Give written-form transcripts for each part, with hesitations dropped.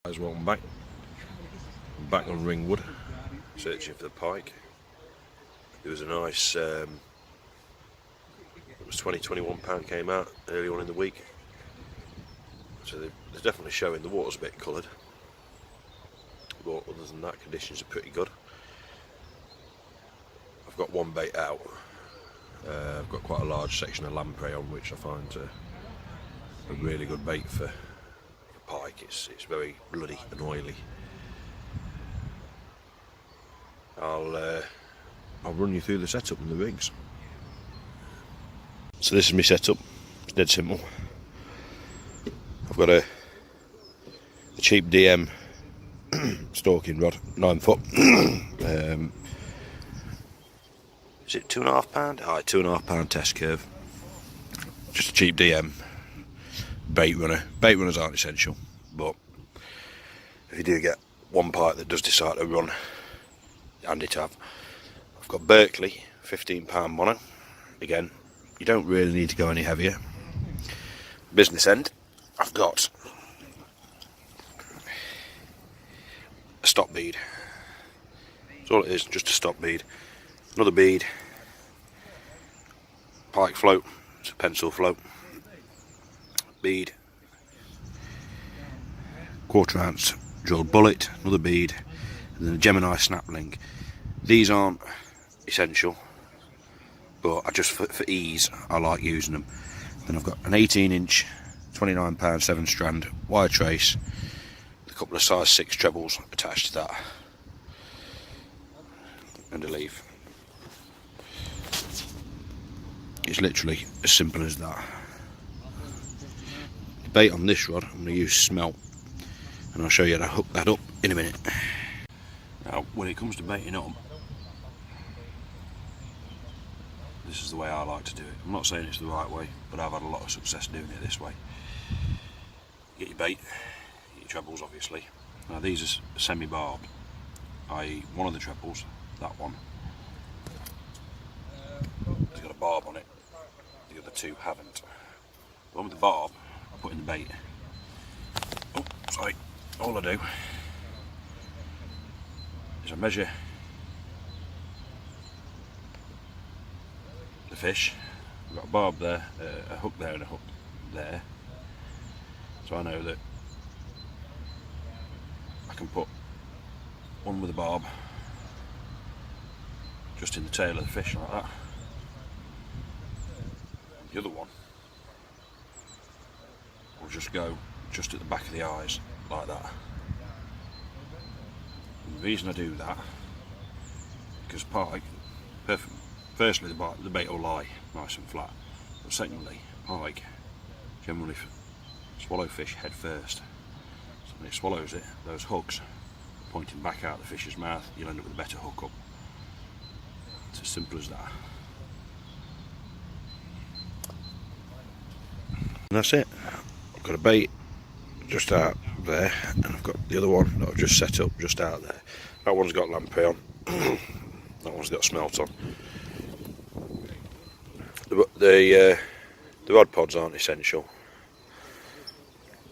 Guys, welcome back. I'm back on Ringwood, searching for the pike. There was a nice, it was 20-21 pound came out early on in the week. So they're definitely showing. The water's a bit coloured, but other than that, conditions are pretty good. I've got one bait out. I've got quite a large section of lamprey on, which I find a really good bait for pike. It's very bloody and oily. I'll run you through the setup and the rigs. So this is my setup. It's dead simple. I've got a cheap DM stalking rod, 9 foot. Is it £2.5? Aye, £2.5 test curve. Just a cheap DM bait runner. Bait runners aren't essential, but if you do get one pike that does decide to run, handy to have. I've got Berkeley 15 pound mono. Again, you don't really need to go any heavier. Business end, I've got a stop bead. That's all it is, just a stop bead. Another bead, pike float, it's a pencil float. Bead, 1/4 ounce drilled bullet, another bead, and then a Gemini snapling. These aren't essential, but I just for ease I like using them. Then I've got an 18-inch 29 pound 7 strand wire trace, a couple of size 6 trebles attached to that, and a leaf. It's literally as simple as that. The bait on this rod, I'm going to use smelt, and I'll show you how to hook that up in a minute. Now, when it comes to baiting up, this is the way I like to do it. I'm not saying it's the right way, but I've had a lot of success doing it this way. Get your bait, get your trebles obviously. Now these are semi-barbed, i.e. one of the trebles, that one, has got a barb on it, the other two haven't. The one with the barb, I put in the bait. Oh, sorry, all I do is I measure the fish. I've got a barb there, a hook there and a hook there, so I know that I can put one with a barb just in the tail of the fish like that. The other one will just go just at the back of the eyes like that. And the reason I do that, because pike, firstly the bait will lie nice and flat, but secondly pike generally swallow fish head first. So when it swallows it, those hooks pointing back out the fish's mouth, you'll end up with a better hook up. It's as simple as that. And that's it. I've got a bait just out there, and I've got the other one that I've just set up just out there. That one's got lamprey on. That one's got smelt on. The rod pods aren't essential.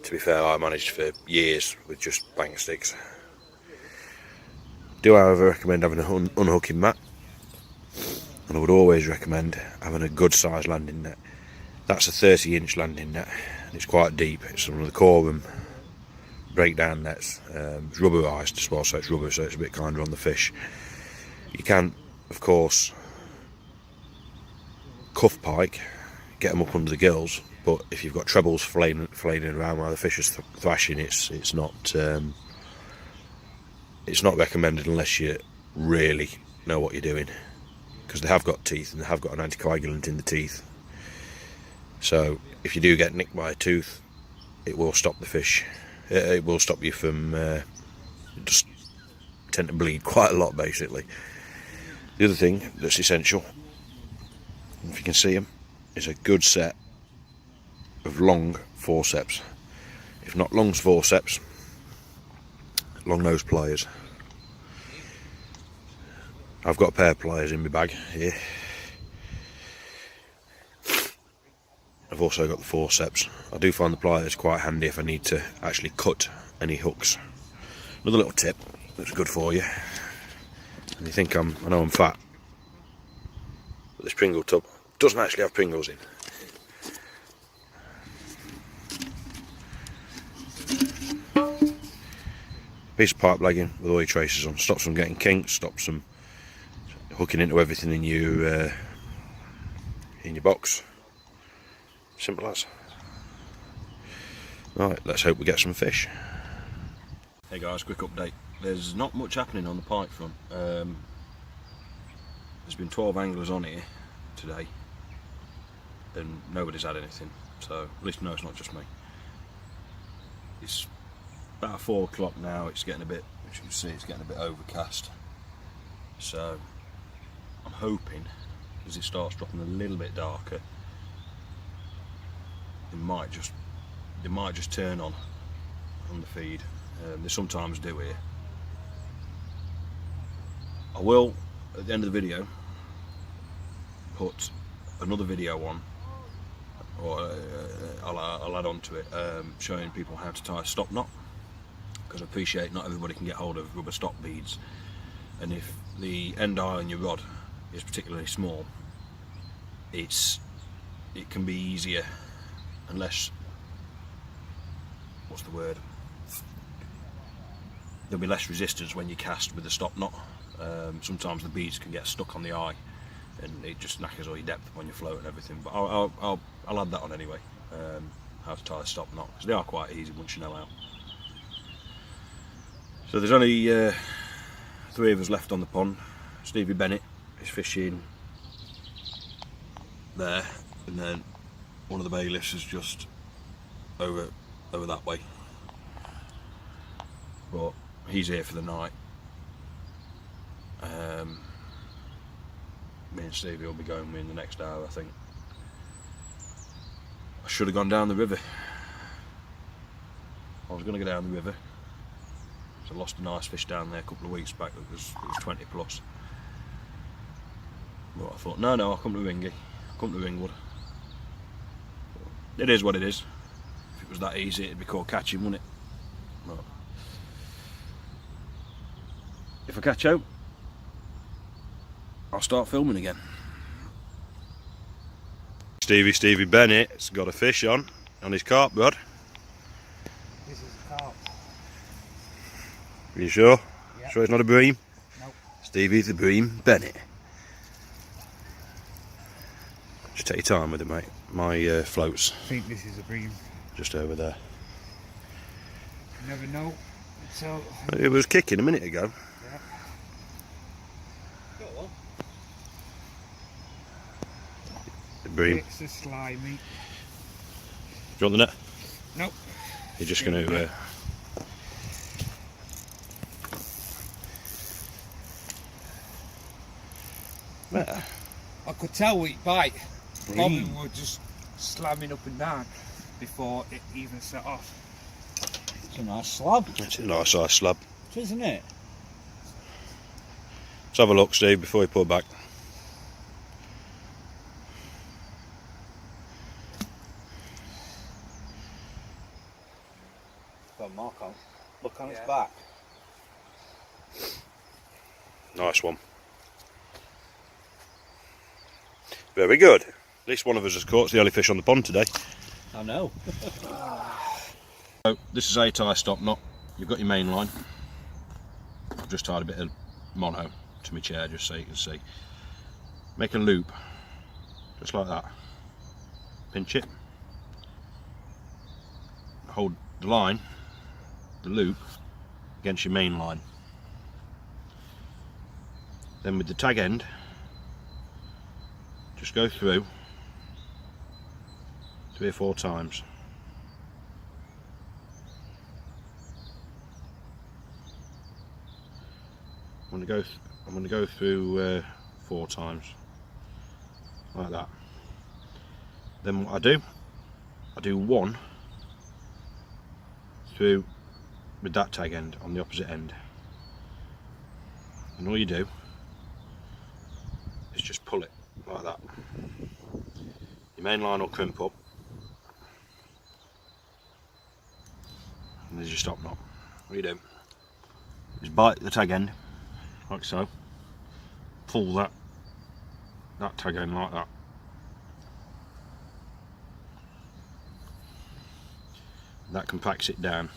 To be fair, I managed for years with just bang sticks. Do however recommend having an unhooking mat, and I would always recommend having a good sized landing net. That's a 30-inch landing net, and it's quite deep. It's one of the Corum breakdown nets. It's rubberised as well, so it's rubber, so it's a bit kinder on the fish. You can, of course, cuff pike, get them up under the gills, but if you've got trebles flailing around while the fish is thrashing, it's not recommended unless you really know what you're doing, because they have got teeth and they have got an anticoagulant in the teeth. So if you do get nicked by a tooth, it will stop the fish. It will stop you from just tend to bleed quite a lot basically. The other thing that's essential, if you can see them, is a good set of long forceps. If not long forceps, long nose pliers. I've got a pair of pliers in my bag here. I've also got the forceps. I do find the pliers quite handy if I need to actually cut any hooks. Another little tip that's good for you. And you think I know I'm fat, but this Pringle tub doesn't actually have Pringles in. Piece of pipe legging with all your traces on, stops them getting kinked, stops them hooking into everything in your box. Simple as. Right, let's hope we get some fish. Hey guys, quick update. There's not much happening on the pike front. There's been 12 anglers on here today and nobody's had anything, so at least no, it's not just me. It's about 4 o'clock now. It's getting a bit, as you can see, it's getting a bit overcast, so I'm hoping as it starts dropping a little bit darker, they might just turn on the feed. They sometimes do here. I will, at the end of the video, put another video on, or I'll add on to it, showing people how to tie a stop knot, because I appreciate not everybody can get hold of rubber stop beads, and if the end eye on your rod is particularly small, it can be easier, unless, what's the word, there'll be less resistance when you cast with the stop knot. Sometimes the beads can get stuck on the eye and it just knackers all your depth on your float and everything, but I'll add that on anyway, how to tie a stop knot, because they are quite easy once you know how. So there's only 3 of us left on the pond. Stevie Bennett is fishing there, and then one of the bailiffs is just over that way, but he's here for the night. Me and Stevie will be going in the next hour, I think. I should have gone down the river. I was going to go down the river. So I lost a nice fish down there a couple of weeks back that was 20 plus. But I thought, no, I'll come to Ringy. I'll come to Ringwood. It is what it is. If it was that easy, it'd be called catching, wouldn't it? But if I catch out, I'll start filming again. Stevie Bennett's got a fish on his carp rod. This is a carp. Are you sure? Yep. Sure it's not a bream? Nope. Stevie's the bream Bennett. Just take your time with it, mate. My float's I think this is a bream. just over there. You never know. So It was kicking a minute ago. yeah. Got one. The bream. It's a slimy. Do you want the net? Nope. You're just going to... I could tell with bite. Bobbin were just slamming up and down before it even set off. It's a nice slab, It's a nice size slab. isn't it? Let's have a look, Steve, before you pull back. Got a mark on. Look on its back. Nice one. Very good. At least one of us has caught. It's the only fish on the pond today. I know. So this is a tie stop knot. You've got your main line. I've just tied a bit of mono to my chair just so you can see. Make a loop, just like that. Pinch it. Hold the line, the loop, against your main line. Then with the tag end, just go through 3 or 4 times. I'm going to go through 4 times, like that. Then what I do 1 through with that tag end on the opposite end, and all you do is just pull it like that. Your main line will crimp up, and there's your stop knot. what you do is bite the tag end, like so, pull that tag end like that. That compacts it down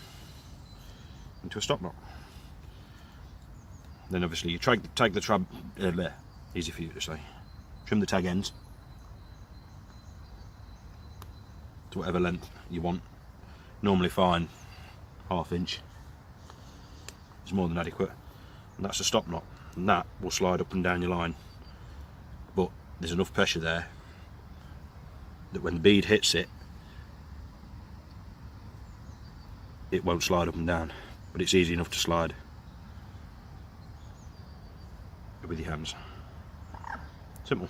into a stop knot. Then obviously you tag the trab, there, easy for you to say, trim the tag ends to whatever length you want. Normally fine, 1/2 inch is more than adequate, and that's a stop knot, and that will slide up and down your line, but there's enough pressure there that when the bead hits it, it won't slide up and down, but it's easy enough to slide with your hands. Simple.